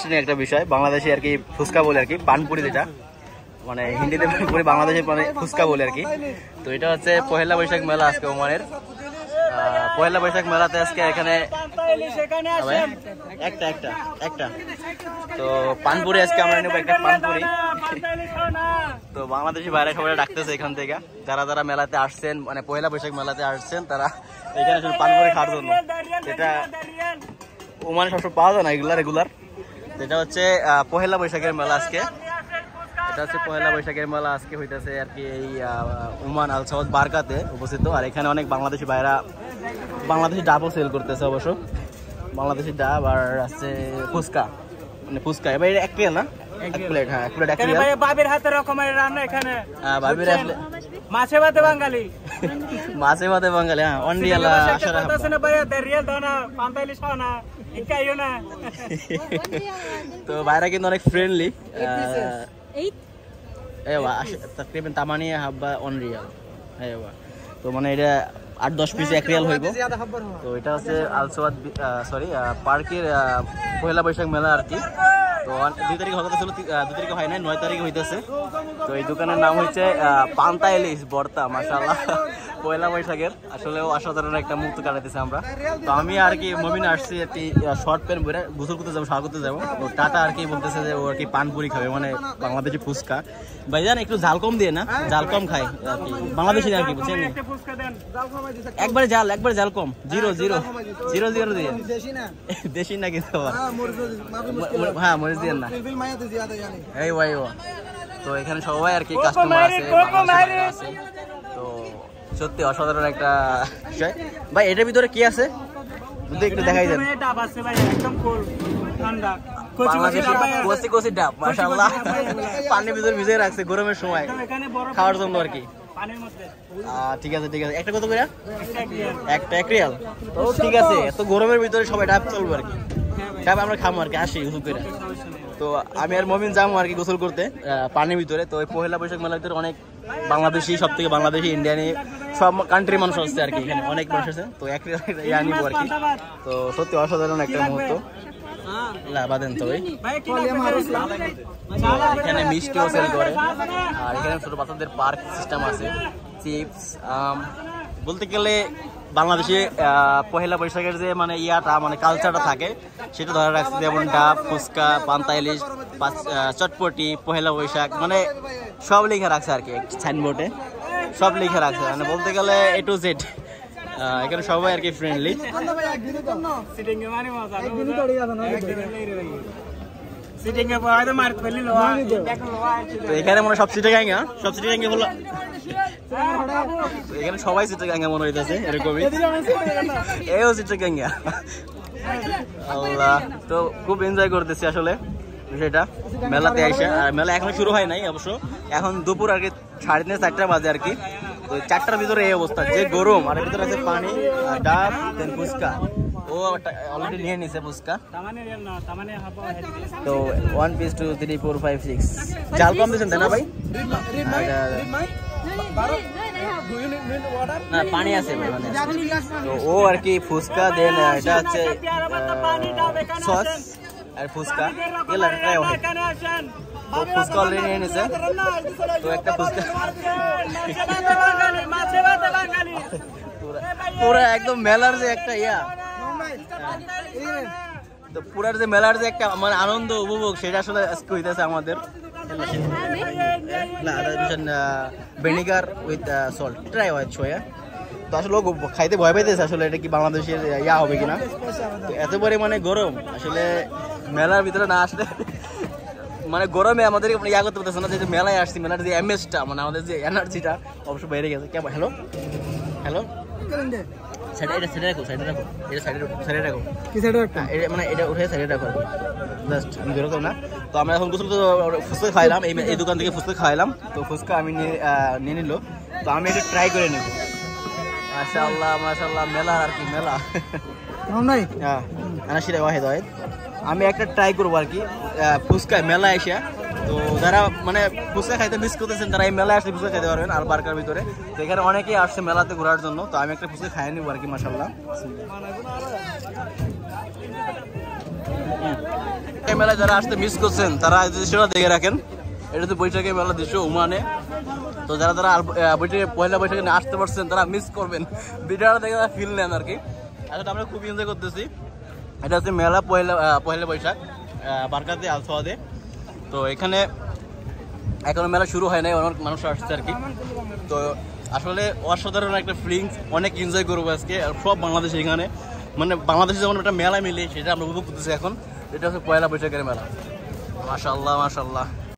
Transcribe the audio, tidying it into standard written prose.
Interesting একটা বিষয়, বাংলাদেশে আর কি ফুচকা বলে আর কি, পানপুরি যেটা মানে হিন্দিতে পানপুরি, বাংলাদেশে মানে ফুচকা বলে আর কি। তো এটা হচ্ছে পহেলা বৈশাখ মেলা আজকে ওমানের। পহেলা বৈশাখ মেলাতে আজকে এখানে একটা একটা একটা তো পানপুরি আজকে আমরা নেবো একটা পানপুরি। তো বাংলাদেশি বাইরে সবাই ডাকতেছে এখান থেকে, যারা যারা মেলাতে আসছেন মানে পহেলা বৈশাখ মেলাতে আসছেন তারা এখানে শুধু পানপুরি খাওয়ার জন্য। এটা ওমানে সবসময় পাওয়া যায় না এগুলা রেগুলার। এটা হচ্ছে পহেলা বৈশাখের মেলা আজকে, এটা হচ্ছে পহেলা বৈশাখের মেলা আজকে হইতেছে আর কি এই ওমান আল সাউদ বারকাতে অবস্থিত। আর এখানে অনেক বাংলাদেশি ভাইরা বাংলাদেশি ডাবও সেল করতেছে, অবশ্য বাংলাদেশি ডাব আর আছে ফুচকা, মানে ফুচকা এবার এক প্লেট না, এক প্লেট, হ্যাঁ এক প্লেট এক প্লেট। বাবির হাতে রকমের রান্না এখানে, হ্যাঁ বাবির হাতে মাছে ভাতে বাঙালি, মাছে ভাতে বাঙালি। হ্যাঁ অন রিয়াল আশা আছে না ভাই, রিয়াল দাও না 45 না ইকাইও না। তো ভাইরা কিন্তু অনেক ফ্রেন্ডলি। ايوه تقريبا 8 حبه اون ريال। ايوه তো মানে এটা 8-10 পিস এক রিয়াল হইব। তো এটা হচ্ছে আল সাওয়াদ সরি পার্কের পহেলা বৈশাখ মেলা আর কি। তো 2 তারিখ হতে ছিল, 2 তারিখে হয় না, 9 তারিখে হইতেছে। তো এই দোকানের নাম হচ্ছে পান্তা ইলিশ ভর্তা, মাশাআল্লাহ পহেলা বৈশাখের আসলেও অসাধারণ একটা মুহূর্ত কাটাইতেছি আমরা। তো আমি আর কি মমিন আসছি একটি শর্ট প্যান্ট পরে গোসল করতে যাবো, শাওয়ার করতে যাবো। তো টাটা আর কি বলতেছে যে ও আর কি পানপুরি খাবে, মানে বাংলাদেশি ফুচকা। ভাইজান একটু ঝাল কম দিয়ে না, ঝাল কম খাই আর কি বাংলাদেশি আর কি, বুঝছেন? একবারে ঝাল কম, 0 দিয়ে দেশি না কিন্তু, হ্যাঁ মরিচ দিয়ে না এই ভাই। তো এখানে সবাই আর কি কাস্টমার আছে। তো সত্যি অসাধারণ একটা বিষয়। ভাই এটার ভিতরে কি আছে যদি একটু দেখাই দেন। কচি ডাব মাশাআল্লাহ, পানির ভিতরে ভিজিয়ে রাখছে গরমের সময় খাওয়ার জন্য আর কি। ঠিক আছে ঠিক আছে, একটা কত করে? একটা এক রিয়াল। তো ঠিক আছে, এত গরমের ভিতরে সবাই ডাব চলবো আর কি, ডাব আমরা খাবো আর কি, আসি গোসল করে। তো আমি আর মমিন যাবো আর কি গোসল করতে পানির ভিতরে। তো ওই পহেলা বৈশাখ মেলার ভিতরে অনেক বাংলাদেশি, সব থেকে বাংলাদেশি ইন্ডিয়ানি সব কান্ট্রির মানুষ আসছে আর কি, এখানে অনেক মানুষ আছে। তো এক ইয়া নিবো আর কি। তো সত্যি অসাধারণ একটা মুহূর্ত। বাদেন তো এখানে মিষ্টিও সেল করে, আর এখানে ছোট বাচ্চাদের পার্ক সিস্টেম আছে, চিপস বলতে গেলে বাংলাদেশে পহেলা বৈশাখের যে মানে ইয়াটা মানে কালচারটা থাকে সেটা ধরে রাখছে, যেমন ডাব, ফুচকা, পান্তা ইলিশ, চটপটি, পহেলা বৈশাখ মানে সব লেখা রাখছে আর কি সাইনবোর্ডে, সব লেখা রাখছে মানে বলতে গেলে A to Z। এখানে সবাই আর কি ফ্রেন্ডলি। তো এখানে মনে সব সিটে গাঙ্গা, সব সিটে গাঙ্গা বললো, এখানে সবাই সিটে গাঙ্গা মনে হইতেছে এরকমই, এও সিটে গাঙ্গা আল্লাহ। তো খুব এনজয় করতেছি আসলে বিষয়টা মেলাতে আইসা। আর মেলা এখনো শুরু হয় নাই অবশ্য, এখন দুপুর আর কি 3:30-4টা বাজে আর কি। তো 4টার ভিতরে এই অবস্থা, যে গরম, আর ভিতরে আছে পানি, ডাব, দেন ফুচকা। ও অলরেডি নিয়ে নিছে ফুচকা। তো 1 piece 2 3 4 5 6 জাল কম দিয়েছেন তাই না ভাই? না পানি আছে ভাই, মানে তো ও আর কি ফুচকা, দেন এটা হচ্ছে সস আর ফুচকা এগুলো ট্রাই হয়। তো ফুচকা অলরেডি নিয়ে নিছে। তো একটা ফুচকা পুরো একদম মেলার যে একটা ইয়া, তো পুরার যে মেলার যে একটা মানে আনন্দ উপভোগ সেটা আসলে আজকে হইতেছে আমাদের। ভিনেগার উইথ সল্ট ট্রাই হয় ছোয়া। তো আসলে খাইতে ভয় পাইতেছে আসলে এটা কি বাংলাদেশের ইয়া হবে কিনা। তো এত পরিমাণে গরম আসলে মেলার ভিতরে না আসলে মানে গরমে আমাদের ইয়া করতে পারতেছে না, যে মেলায় আসছি মেলার যে এমএসটা মানে আমাদের যে এনার্জিটা অবশ্য বেড়ে গেছে। কেমন হ্যালো হ্যালো এটা সাইডে রাখো, সাইডে রাখো, এটা সাইডে রাখো, কি সাইডে রাখো, এটা মানে এটা উঠে সাইডে রাখো জাস্ট, আমি বেরোতাম না। তো আমরা এখন গোসল ফুচকা খাইলাম, এই দোকান থেকে ফুচকা খাইলাম। তো ফুচকা আমি নিয়ে নিল, তো আমি এটা ট্রাই করে নেব। মাশাআল্লাহ মাশাআল্লাহ, মেলা আর কি মেলা নাই। হ্যাঁ আনাশিরা ওয়াহিদ ওয়াহিদ, আমি একটা ট্রাই করবো আর কি ফুচকা মেলা এসে। তো যারা মানে ফুচকা খাইতে মিস করতেছেন তারা এই মেলায় আসলে ফুচকা খাইতে পারবেন আর বার্কার ভিতরে। তো এখানে অনেকেই আসছে মেলাতে ঘোরার জন্য, তো আমি একটা ফুচকা খাইয়ে নিবো আর কি। মাশাআল্লাহ এই মেলায় যারা আসতে মিস করছেন তারা এই দৃশ্যটা দেখে রাখেন। এটা তো বৈশাখী মেলা দৃশ্য ওমানে। তো যারা যারা বৈশাখে পয়লা বৈশাখে আসতে পারছেন তারা মিস করবেন, ভিডিওটা দেখে তারা ফিল নেন আর কি। আসলে আমরা খুব এনজয় করতেছি। এটা হচ্ছে মেলা পয়লা বৈশাখ বারকাতে আলসোয়াদে। তো এখানে এখনো মেলা শুরু হয় নাই, অনেক মানুষ আসছে আর কি। তো আসলে অসাধারণ একটা ফিলিংস, অনেক এনজয় করবো আজকে। আর সব বাংলাদেশ এখানে, মানে বাংলাদেশে যেমন একটা মেলা মিলে সেটা আমরা উপভোগ করতেছি এখন। এটা হচ্ছে পয়লা বৈশাখের মেলা। মাশাআল্লাহ মাশাআল্লাহ।